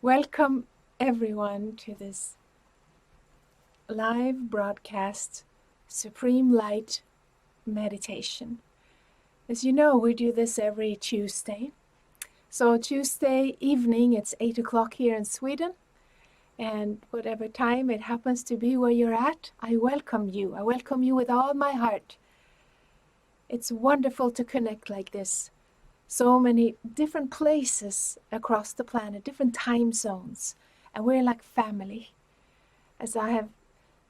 Welcome everyone to this live broadcast Supreme Light Meditation. As you know, we do this every Tuesday. So Tuesday evening, it's 8 o'clock here in Sweden. And whatever time it happens to be where you're at, I welcome you. I welcome you with all my heart. It's wonderful to connect like this. So many different places across the planet, different time zones. And we're like family. As I have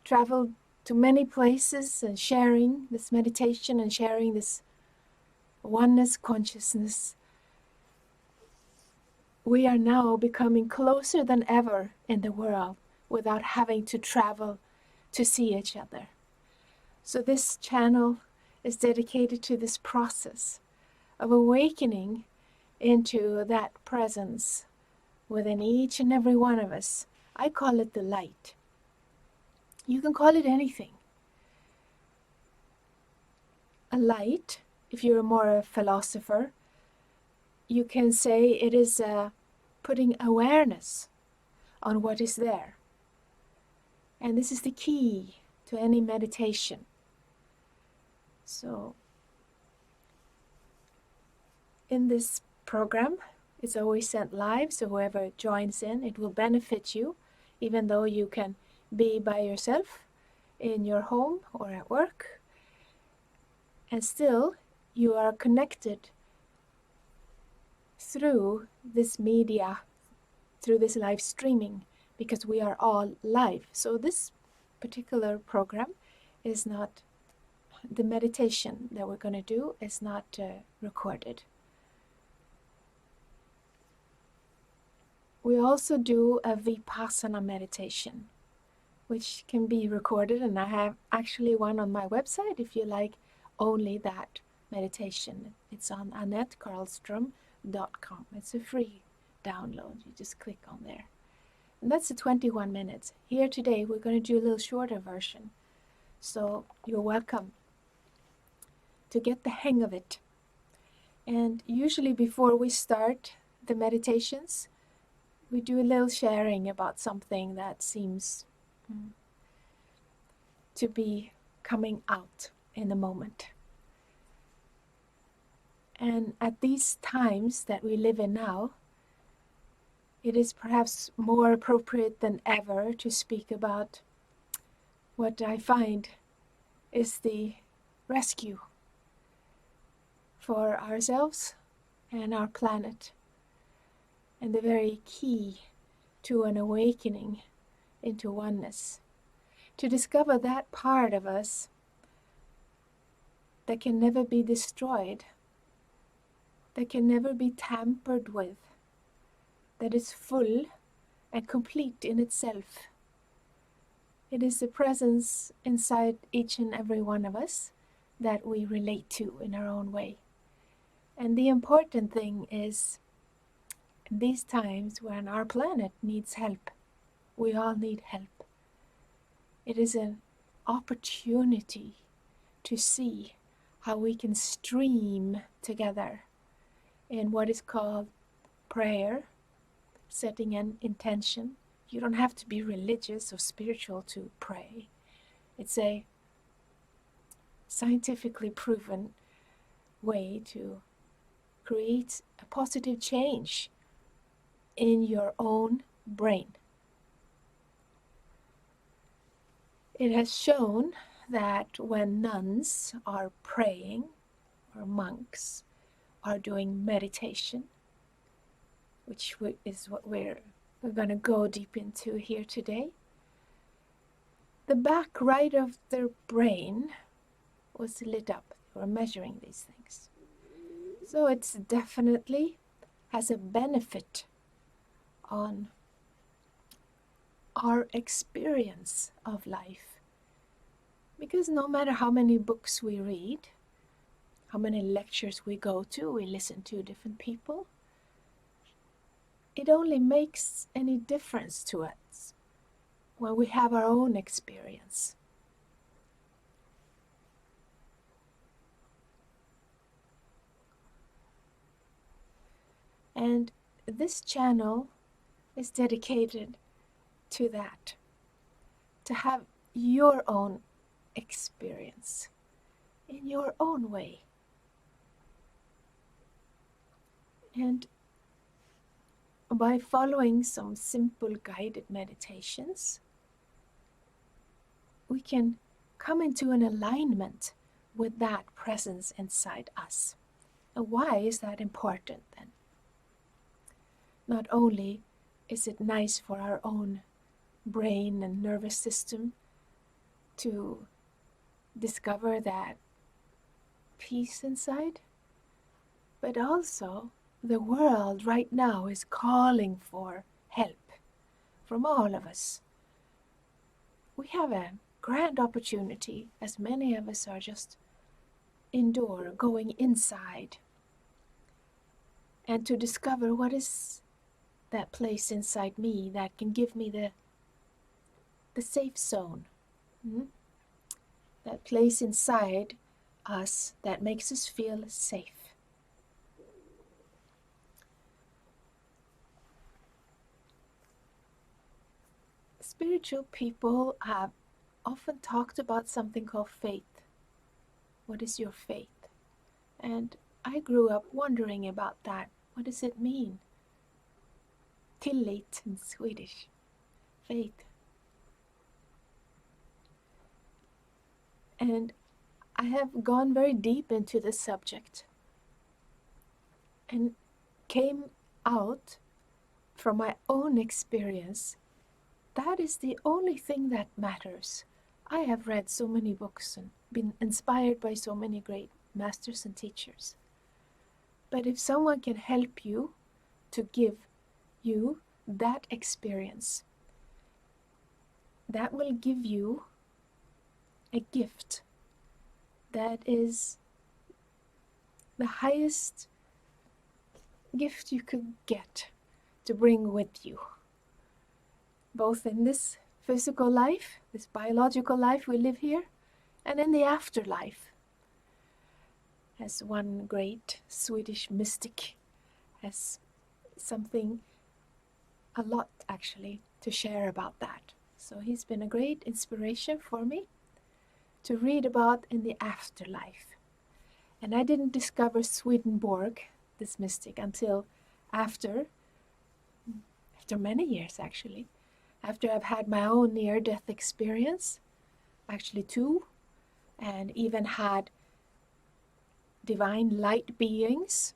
traveled to many places and sharing this meditation and sharing this oneness consciousness, we are now becoming closer than ever in the world without having to travel to see each other. So this channel is dedicated to this process of awakening into that presence within each and every one of us. I call it the light. You can call it anything. A light, if you're more a philosopher, you can say it is putting awareness on what is there. And this is the key to any meditation. So, in this program, it's always sent live, so whoever joins in, it will benefit you, even though you can be by yourself in your home or at work. And still, you are connected through this media, through this live streaming, because we are all live. So this particular program is not, the meditation that we're going to do is not recorded. We also do a Vipassana meditation, which can be recorded, and I have actually one on my website if you like only that meditation. It's on AnetteCarlstrom.com. It's a free download. You just click on there. And that's the 21 minutes. Here today we're going to do a little shorter version. So you're welcome to get the hang of it. And usually before we start the meditations, we do a little sharing about something that seems to be coming out in the moment. And at these times that we live in now, it is perhaps more appropriate than ever to speak about what I find is the rescue for ourselves and our planet, and the very key to an awakening into oneness. To discover that part of us that can never be destroyed, that can never be tampered with, that is full and complete in itself. It is the presence inside each and every one of us that we relate to in our own way. And the important thing is, in these times when our planet needs help, we all need help. It is an opportunity to see how we can stream together in what is called prayer, setting an intention. You don't have to be religious or spiritual to pray. It's a scientifically proven way to create a positive change in your own brain. It has shown that when nuns are praying, or monks are doing meditation, which is what we're going to go deep into here today, the back right of their brain was lit up. They were measuring these things. So it's definitely has a benefit on our experience of life. Because no matter how many books we read, how many lectures we go to, we listen to different people, it only makes any difference to us when we have our own experience. And this channel is dedicated to that, to have your own experience in your own way. And by following some simple guided meditations, we can come into an alignment with that presence inside us. And why is that important then? Not only is it nice for our own brain and nervous system to discover that peace inside, but also the world right now is calling for help from all of us. We have a grand opportunity, as many of us are just indoor, going inside, and to discover what is that place inside me that can give me the safe zone. That place inside us that makes us feel safe. Spiritual people have often talked about something called faith. What is your faith? And I grew up wondering about that. What does it mean? Tillit in Swedish. Faith. And I have gone very deep into the subject and came out from my own experience. That is the only thing that matters. I have read so many books and been inspired by so many great masters and teachers. But if someone can help you to give you that experience, that will give you a gift that is the highest gift you could get to bring with you, both in this physical life, this biological life we live here, and in the afterlife. As one great Swedish mystic has something, a lot actually, to share about that. So he's been a great inspiration for me to read about in the afterlife. And I didn't discover Swedenborg, this mystic, until after many years actually. After I've had my own near-death experience, actually 2, and even had divine light beings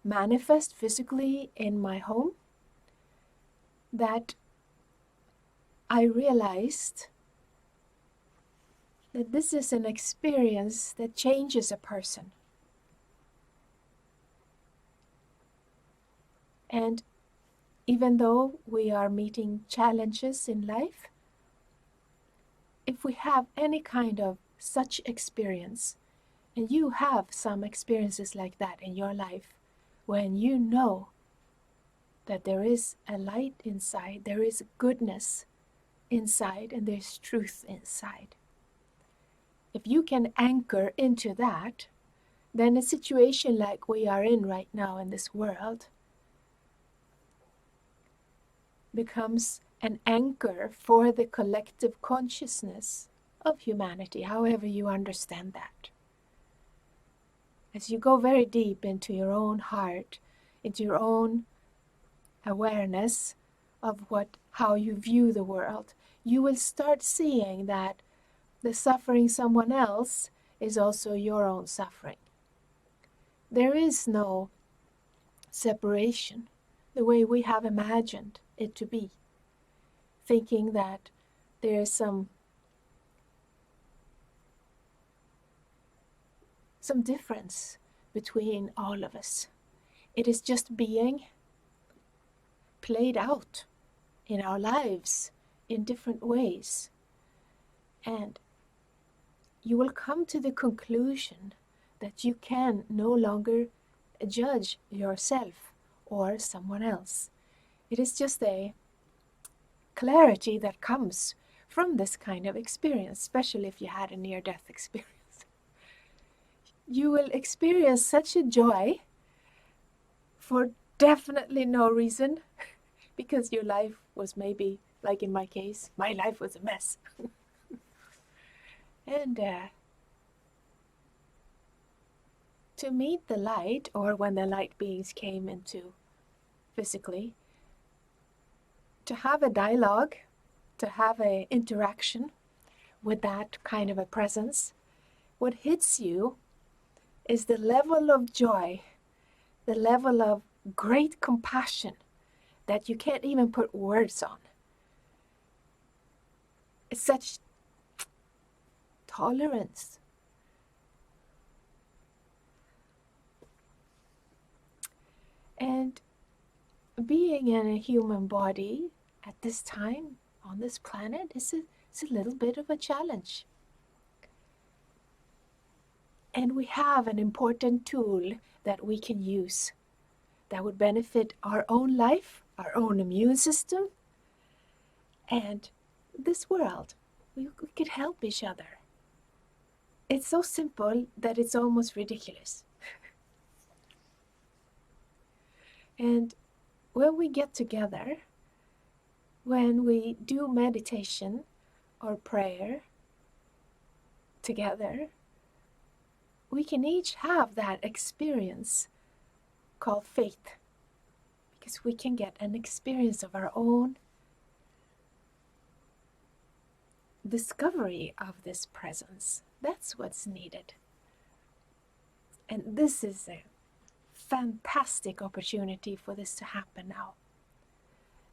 manifest physically in my home, that I realized that this is an experience that changes a person. And even though we are meeting challenges in life, if we have any kind of such experience, and you have some experiences like that in your life, when you know that there is a light inside, there is goodness inside, and there's truth inside. If you can anchor into that, then a situation like we are in right now in this world becomes an anchor for the collective consciousness of humanity, however you understand that. As you go very deep into your own heart, into your own awareness of how you view the world, you will start seeing that the suffering someone else is also your own suffering. There is no separation the way we have imagined it to be, thinking that there is some difference between all of us. It is just being played out in our lives in different ways. And you will come to the conclusion that you can no longer judge yourself or someone else. It is just a clarity that comes from this kind of experience, especially if you had a near-death experience. You will experience such a joy for definitely no reason because your life was maybe, like in my case, my life was a mess. And to meet the light, or when the light beings came into physically, to have a dialogue, to have an interaction with that kind of a presence, what hits you is the level of joy, the level of great compassion that you can't even put words on. It's such tolerance. And being in a human body at this time on this planet is a little bit of a challenge. And we have an important tool that we can use that would benefit our own life, our own immune system, and this world. We could help each other. It's so simple that it's almost ridiculous. And when we get together, when we do meditation or prayer together, we can each have that experience called faith, because we can get an experience of our own discovery of this presence. That's what's needed. And this is a fantastic opportunity for this to happen now.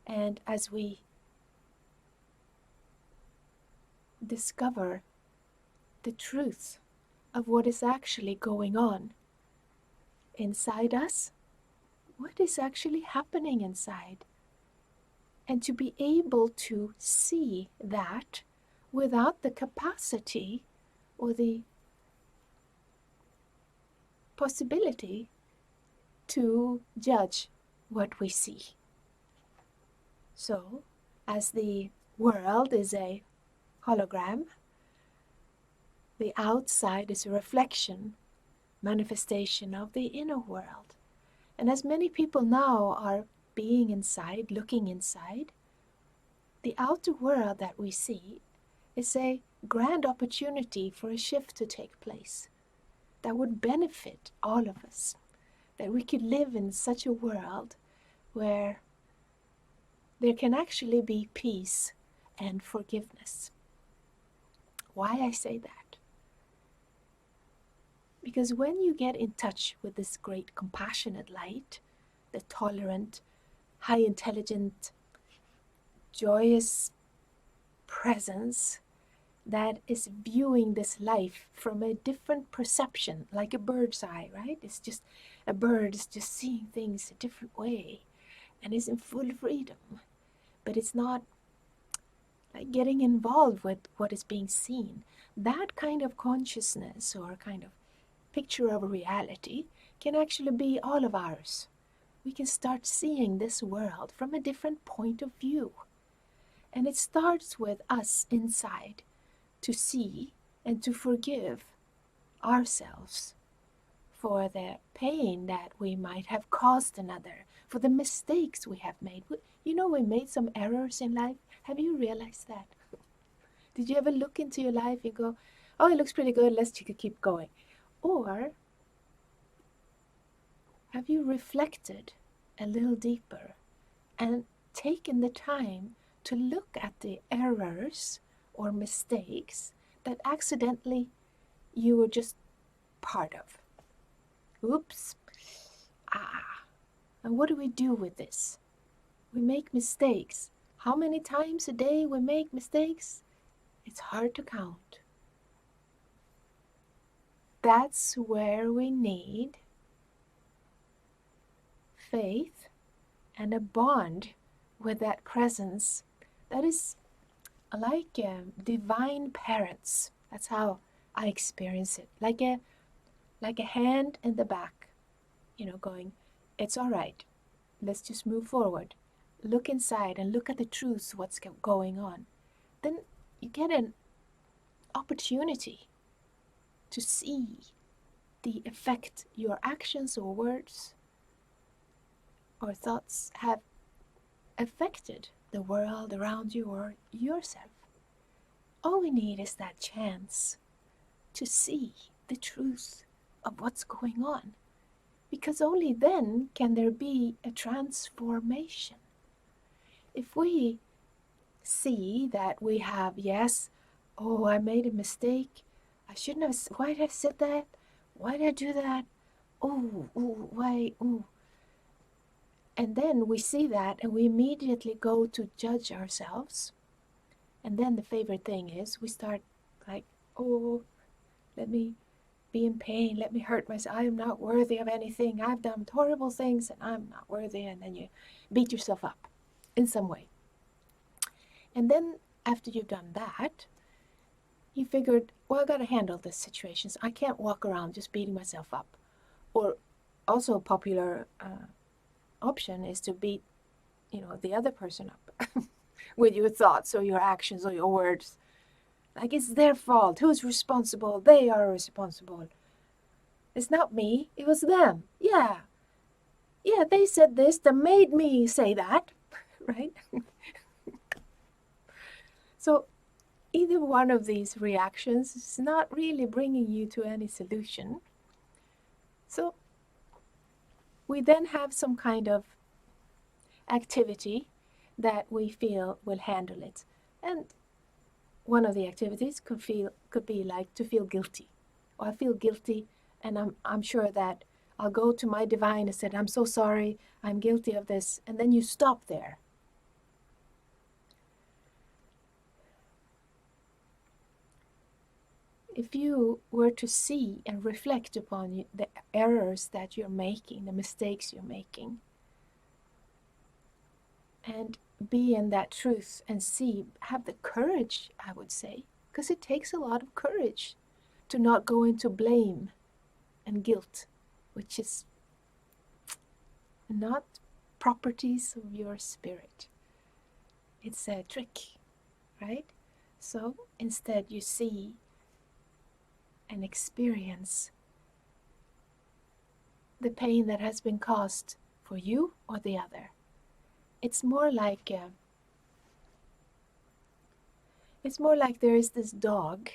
And as we discover the truth of what is actually going on inside us, what is actually happening inside, and to be able to see that without the capacity or the possibility to judge what we see. So, as the world is a hologram, the outside is a reflection, manifestation of the inner world. And as many people now are being inside, looking inside, the outer world that we see is a grand opportunity for a shift to take place that would benefit all of us, that we could live in such a world where there can actually be peace and forgiveness. Why I say that? Because when you get in touch with this great compassionate light, the tolerant, high intelligent, joyous presence that is viewing this life from a different perception, like a bird's eye, right? It's just a bird is just seeing things a different way and is in full freedom. But it's not like getting involved with what is being seen. That kind of consciousness or kind of picture of a reality can actually be all of ours. We can start seeing this world from a different point of view. And it starts with us inside to see and to forgive ourselves for the pain that we might have caused another, for the mistakes we have made. You know, we made some errors in life. Have you realized that? Did you ever look into your life and go, oh, it looks pretty good, let's keep going? Or have you reflected a little deeper and taken the time to look at the errors or mistakes that accidentally you were just part of? Oops. And what do we do with this? We make mistakes. How many times a day we make mistakes? It's hard to count. That's where we need faith and a bond with that presence that is like divine parents. That's how I experience it. Like a hand in the back, going, it's all right. Let's just move forward. Look inside and look at the truth, what's going on. Then you get an opportunity to see the effect your actions or words or thoughts have affected the world around you or yourself. All we need is that chance to see the truth of what's going on, because only then can there be a transformation. If we see that we have, yes, oh, I made a mistake, I shouldn't have, why did I say that? Why did I do that? Oh, why, oh. And then we see that and we immediately go to judge ourselves. And then the favorite thing is we start like, oh, let me be in pain, let me hurt myself, I am not worthy of anything, I've done horrible things and I'm not worthy, and then you beat yourself up in some way. And then after you've done that, you figured, well, I got to handle this situation, so I can't walk around just beating myself up. Or also a popular option is to beat, the other person up with your thoughts or your actions or your words. Like it's their fault. Who's responsible? They are responsible. It's not me. It was them. Yeah, they said this. That made me say that, right? So either one of these reactions is not really bringing you to any solution. So we then have some kind of activity that we feel will handle it. And one of the activities could be like to feel guilty. Or I feel guilty, and I'm sure that I'll go to my divine and say, I'm so sorry, I'm guilty of this. And then you stop there. If you were to see and reflect upon the errors that you're making, the mistakes you're making, and be in that truth and see, have the courage, I would say, because it takes a lot of courage to not go into blame and guilt, which is not properties of your spirit. It's a trick, right? So instead you see and experience the pain that has been caused for you or the other. It's more like there is this dog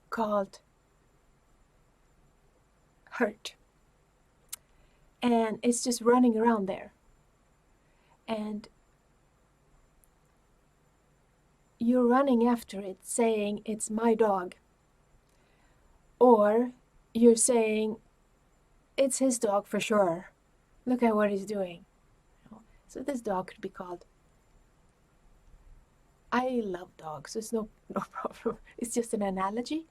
called Hurt, and it's just running around there, and you're running after it saying it's my dog, or you're saying it's his dog for sure, look at what he's doing. So this dog could be called, I love dogs, there's no problem, it's just an analogy.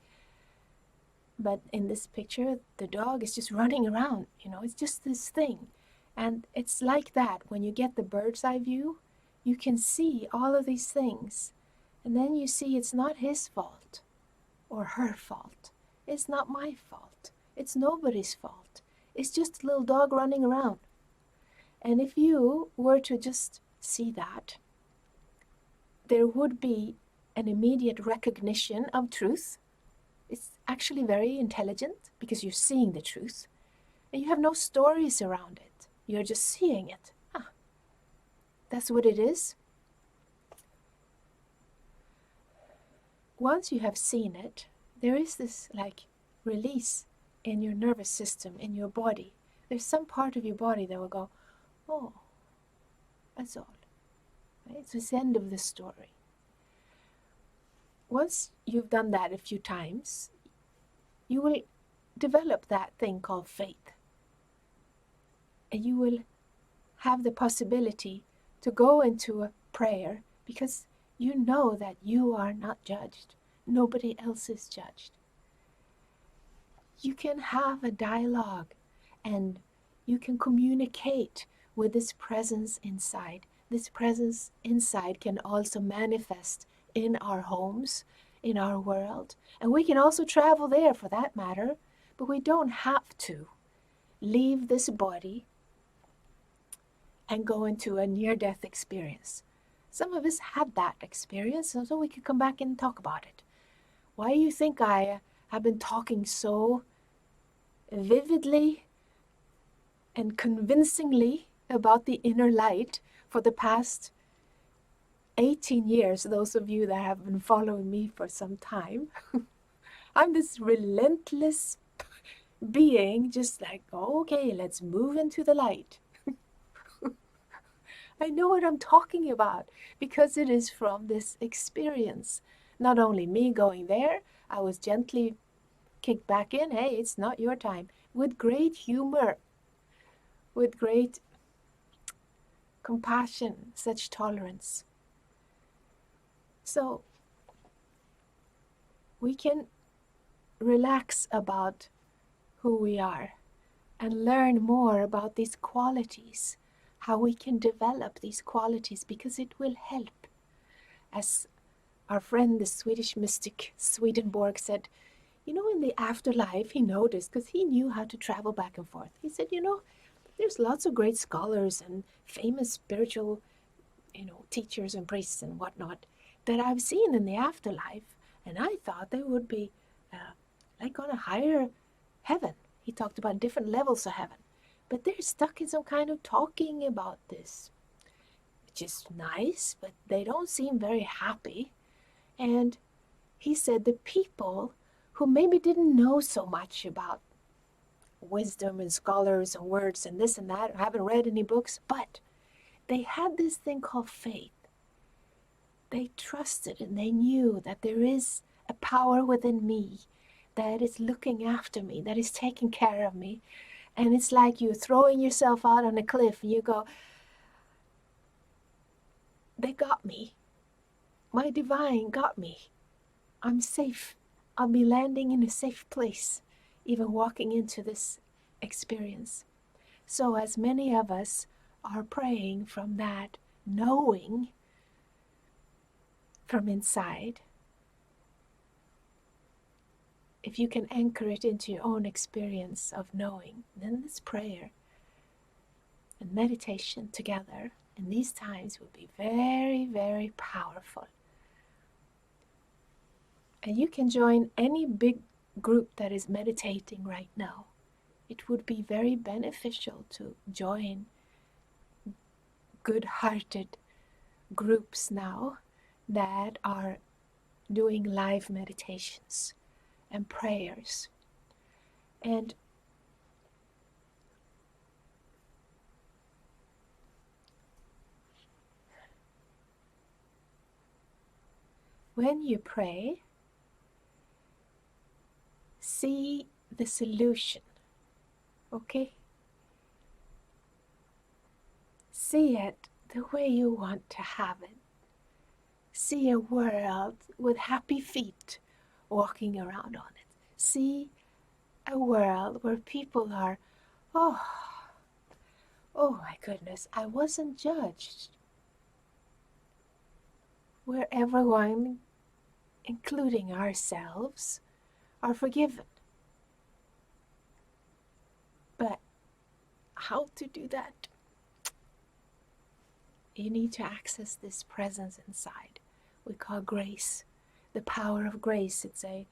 But in this picture, the dog is just running around, it's just this thing. And it's like that, when you get the bird's eye view, you can see all of these things. And then you see it's not his fault or her fault. It's not my fault. It's nobody's fault. It's just a little dog running around. And if you were to just see that, there would be an immediate recognition of truth. It's actually very intelligent because you're seeing the truth. And you have no stories around it. You're just seeing it. That's what it is. Once you have seen it, there is this release in your nervous system, in your body. There's some part of your body that will go, oh, that's all. Right? It's the end of the story. Once you've done that a few times, you will develop that thing called faith. And you will have the possibility to go into a prayer because you know that you are not judged. Nobody else is judged. You can have a dialogue and you can communicate with this presence inside. This presence inside can also manifest in our homes, in our world. And we can also travel there for that matter, but we don't have to leave this body and go into a near-death experience. Some of us had that experience, so we could come back and talk about it. Why do you think I have been talking so vividly and convincingly about the inner light for the past 18 years, those of you that have been following me for some time. I'm this relentless being, just like, okay, let's move into the light. I know what I'm talking about because it is from this experience. Not only me going there, I was gently kicked back in. Hey, it's not your time. With great humor, with great compassion, such tolerance. So we can relax about who we are and learn more about these qualities, how we can develop these qualities, because it will help. As our friend, the Swedish mystic Swedenborg, said, in the afterlife, he noticed, because he knew how to travel back and forth. He said, there's lots of great scholars and famous spiritual, teachers and priests and whatnot that I've seen in the afterlife. And I thought they would be like on a higher heaven. He talked about different levels of heaven. But they're stuck in some kind of talking about this, which is nice, but they don't seem very happy. And he said the people who maybe didn't know so much about wisdom and scholars and words and this and that, or haven't read any books, but they had this thing called faith. They trusted and they knew that there is a power within me that is looking after me, that is taking care of me. And it's like you're throwing yourself out on a cliff and you go, they got me. My divine got me. I'm safe. I'll be landing in a safe place, even walking into this experience. So as many of us are praying from that knowing from inside, if you can anchor it into your own experience of knowing, then this prayer and meditation together in these times will be very, very powerful. And you can join any big group that is meditating right now. It would be very beneficial to join good-hearted groups now that are doing live meditations and prayers. And when you pray, see the solution, okay? See it the way you want to have it. See a world with happy feet walking around on it. See a world where people are, oh my goodness, I wasn't judged. Where everyone, including ourselves, are forgiven. But how to do that? You need to access this presence inside. We call grace, the power of grace. It's a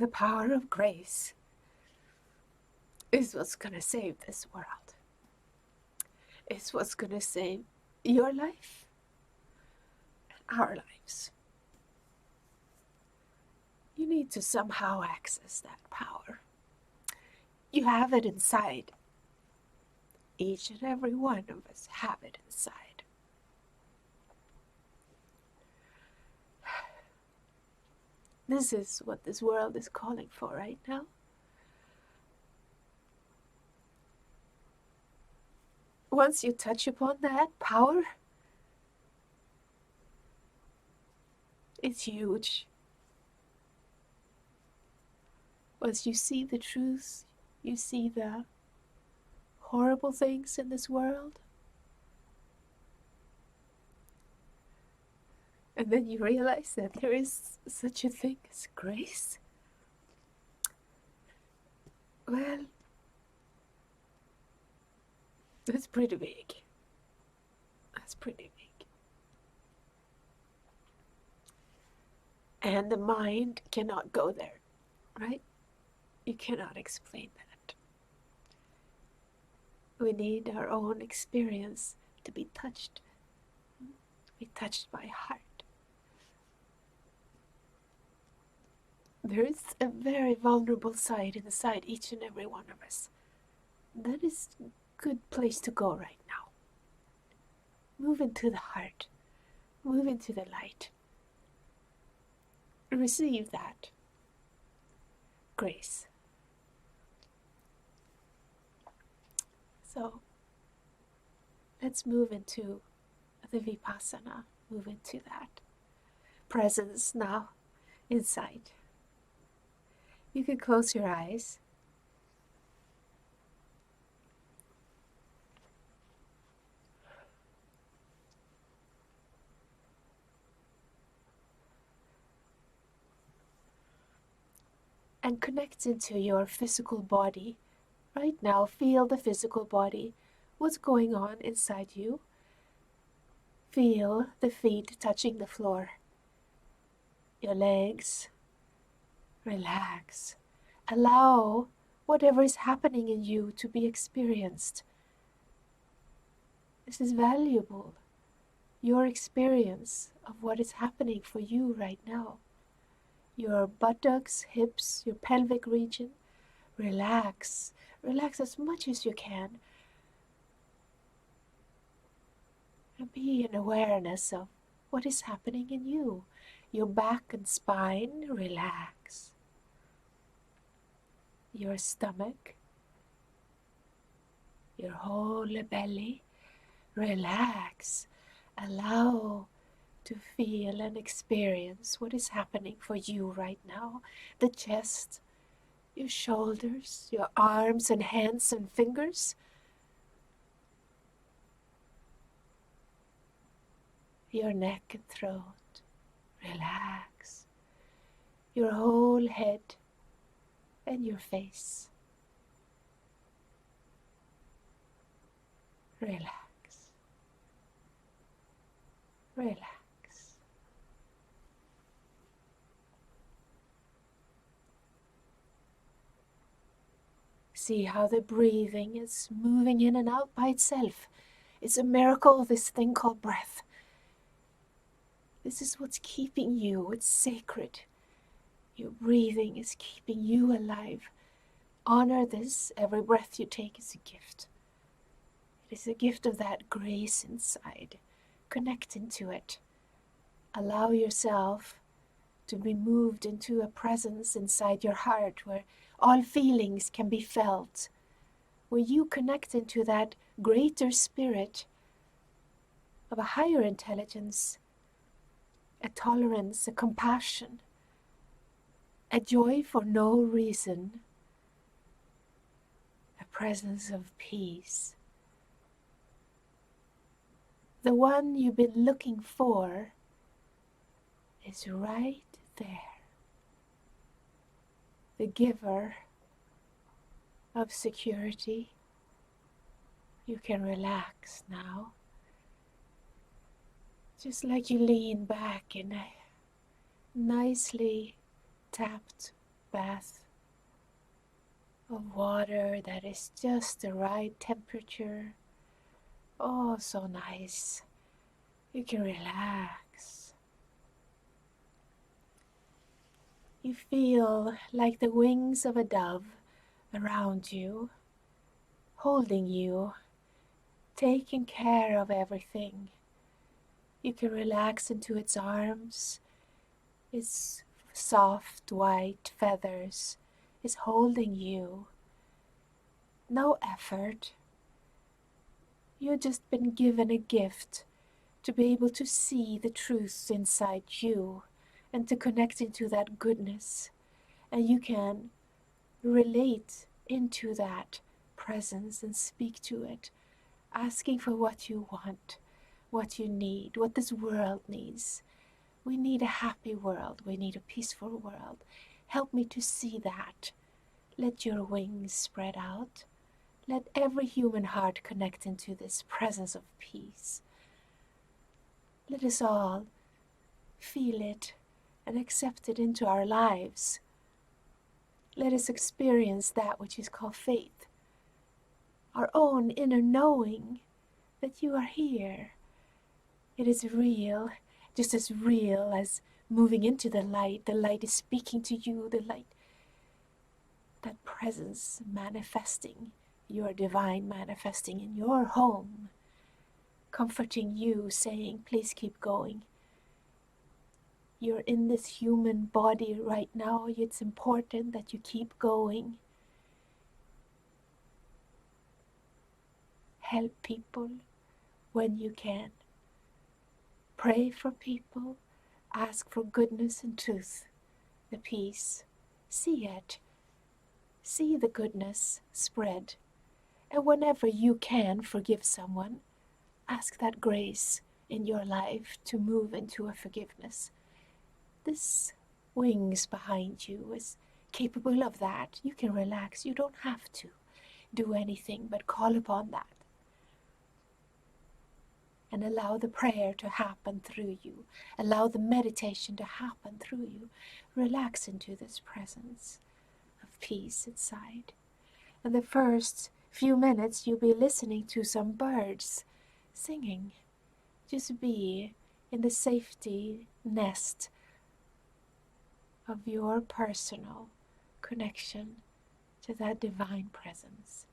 the power of grace is what's going to save this world. It's what's going to save your life and our lives. You need to somehow access that power. You have it inside. Each and every one of us have it inside. This is what this world is calling for right now. Once you touch upon that power, it's huge. Once you see the truth, you see the horrible things in this world, And then you realize that there is such a thing as grace. Well, that's pretty big. That's pretty big. And the mind cannot go there, right? You cannot explain that. We need our own experience to be touched by heart. There is a very vulnerable side inside each and every one of us. That is a good place to go right now. Move into the heart. Move into the light. Receive that grace. So let's move into the Vipassana. Move into that presence now inside. You can close your eyes. And connect into your physical body. Right now, feel the physical body. What's going on inside you? Feel the feet touching the floor. Your legs. Relax. Allow whatever is happening in you to be experienced. This is valuable. Your experience of what is happening for you right now. Your buttocks, hips, your pelvic region. Relax. Relax as much as you can. And be in awareness of what is happening in you. Your back and spine, relax. Your stomach, your whole belly, relax. Allow to feel and experience what is happening for you right now. The chest, your shoulders, your arms and hands and fingers. Your neck and throat, relax. Your whole head and your face. Relax. Relax. See how the breathing is moving in and out by itself. It's a miracle, this thing called breath. This is what's keeping you. It's sacred. Your breathing is keeping you alive. Honor this. Every breath you take is a gift. It is a gift of that grace inside. Connect into it. Allow yourself to be moved into a presence inside your heart where all feelings can be felt, where you connect into that greater spirit of a higher intelligence, a tolerance, a compassion, a joy for no reason, a presence of peace. The one you've been looking for is right there. The giver of security. You can relax now. Just like you lean back in a nicely tapped bath of water that is just the right temperature. Oh, so nice. You can relax. You feel like the wings of a dove around you, holding you, taking care of everything. You can relax into its arms. Its soft white feathers is holding you. No effort. You've just been given a gift to be able to see the truth inside you and to connect into that goodness. And you can relate into that presence and speak to it, asking for what you want, what you need, what this world needs. We need a happy world. We need a peaceful world. Help me to see that. Let your wings spread out. Let every human heart connect into this presence of peace. Let us all feel it and accept it into our lives. Let us experience that which is called faith, our own inner knowing that you are here. It is real, just as real as moving into the light. The light is speaking to you, the light, that presence manifesting, your divine manifesting in your home, comforting you, saying, please keep going. You're in this human body right now. It's important that you keep going. Help people when you can. Pray for people. Ask for goodness and truth, the peace. See it. See the goodness spread. And whenever you can forgive someone, ask that grace in your life to move into a forgiveness. This wings behind you is capable of that. You can relax. You don't have to do anything but call upon that. And allow the prayer to happen through you. Allow the meditation to happen through you. Relax into this presence of peace inside. And the first few minutes you'll be listening to some birds singing. Just be in the safety nest of your personal connection to that divine presence.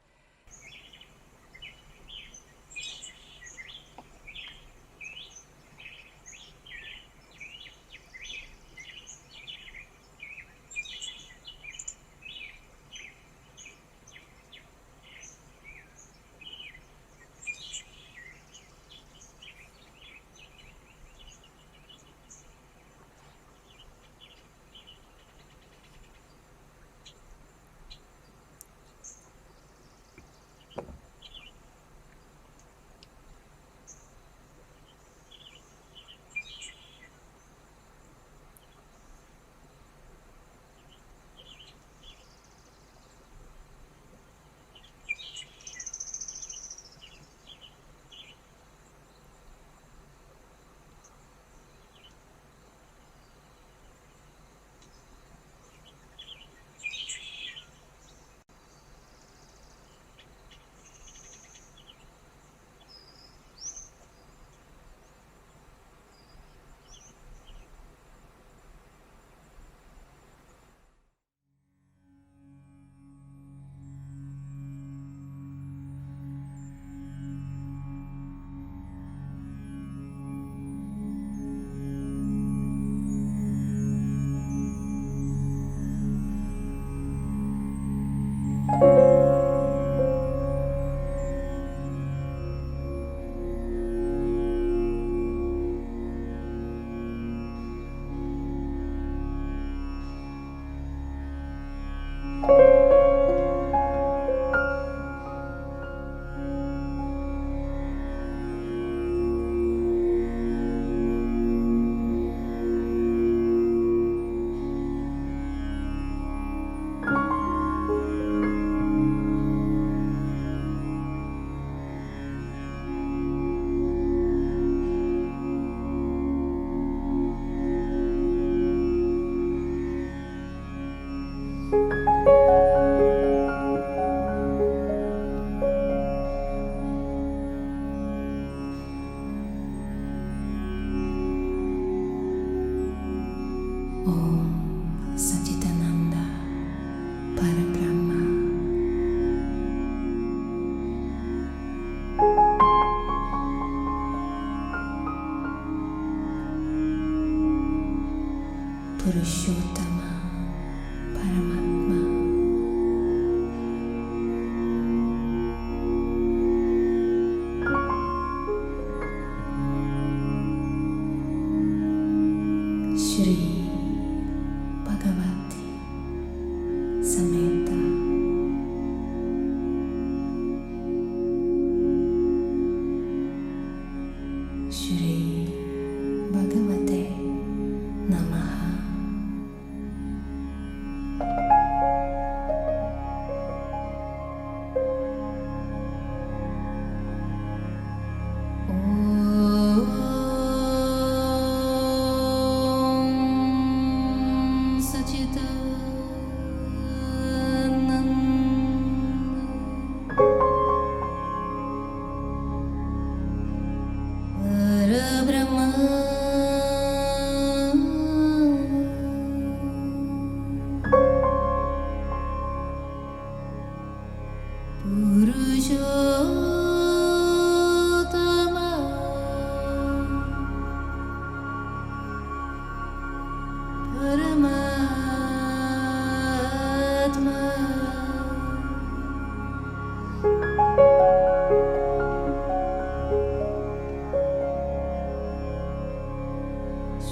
Purushottama Paramatma Shri Bhagavati Sameta Shri Bhagavate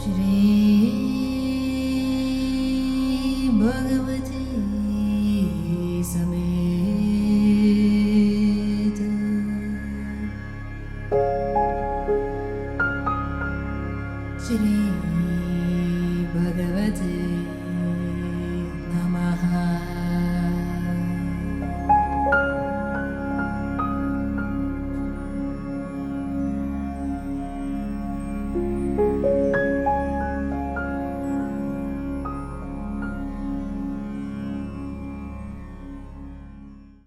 Shri Bhagavate